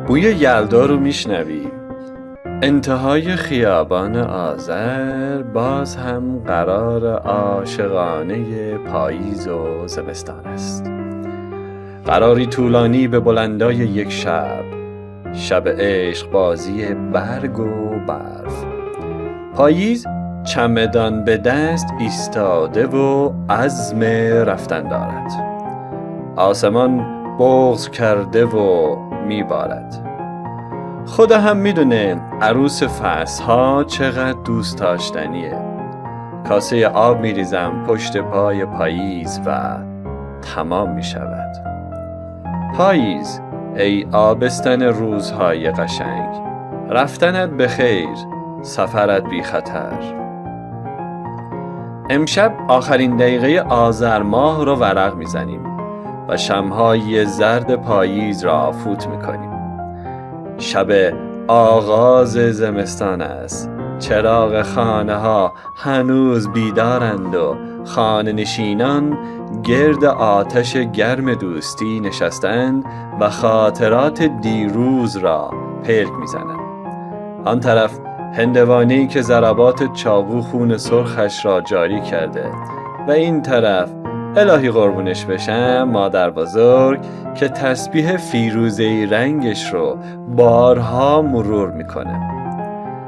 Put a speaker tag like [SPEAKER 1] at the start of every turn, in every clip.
[SPEAKER 1] بوی یلدا رو میشنوی. انتهای خیابان آذر باز هم قرار عاشقانه پاییز و زمستان است. قراری طولانی به بلندای یک شب عشق بازی برگ و برف. پاییز چمدان به دست ایستاده و عزم رفتن دارد. آسمان بغض کرده و میبارد. خدا هم میدونه عروس فصلها چقدر دوست داشتنیه. کاسه آب میریزم پشت پای پاییز و تمام میشود. پاییز، ای آبستن روزهای قشنگ، رفتنت به خیر، سفرت بی خطر. امشب آخرین دقیقه آذر ماه رو ورق میزنیم و شمهای زرد پاییز را فوت میکنیم. شب آغاز زمستان است. چراغ خانه ها هنوز بیدارند و خانه نشینان گرد آتش گرم دوستی نشستند و خاطرات دیروز را پلک میزنند. آن طرف هندوانه‌ای که ضربات چاقو خون سرخش را جاری کرده و این طرف الهی قربونش بشم مادر بزرگ که تسبیح فیروزه‌ای رنگش رو بارها مرور میکنه.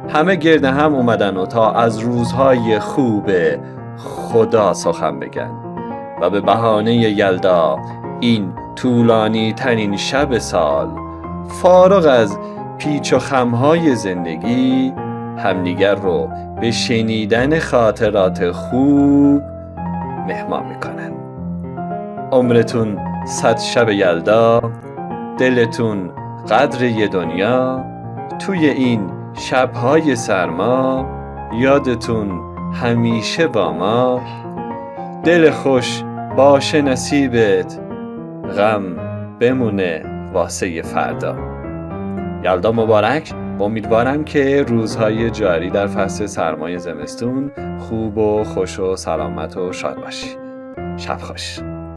[SPEAKER 1] همه گرد هم اومدن و تا از روزهای خوب خدا سخن بگن و به بهانه یلدا، این طولانی ترین شب سال، فارغ از پیچ و خمهای زندگی، همدیگر رو به شنیدن خاطرات خوب مهمان میکنن. عمرتون 100 شب یلدا، دلتون قدر یه دنیا، توی این شبهای سرما یادتون همیشه با ما. دل خوش باشه نصیبت، غم بمونه واسه فردا. یلدا مبارک. امیدوارم که روزهای جاری در فصل سرمای زمستون خوب و خوش و سلامت و شاد باشی. شب خوش.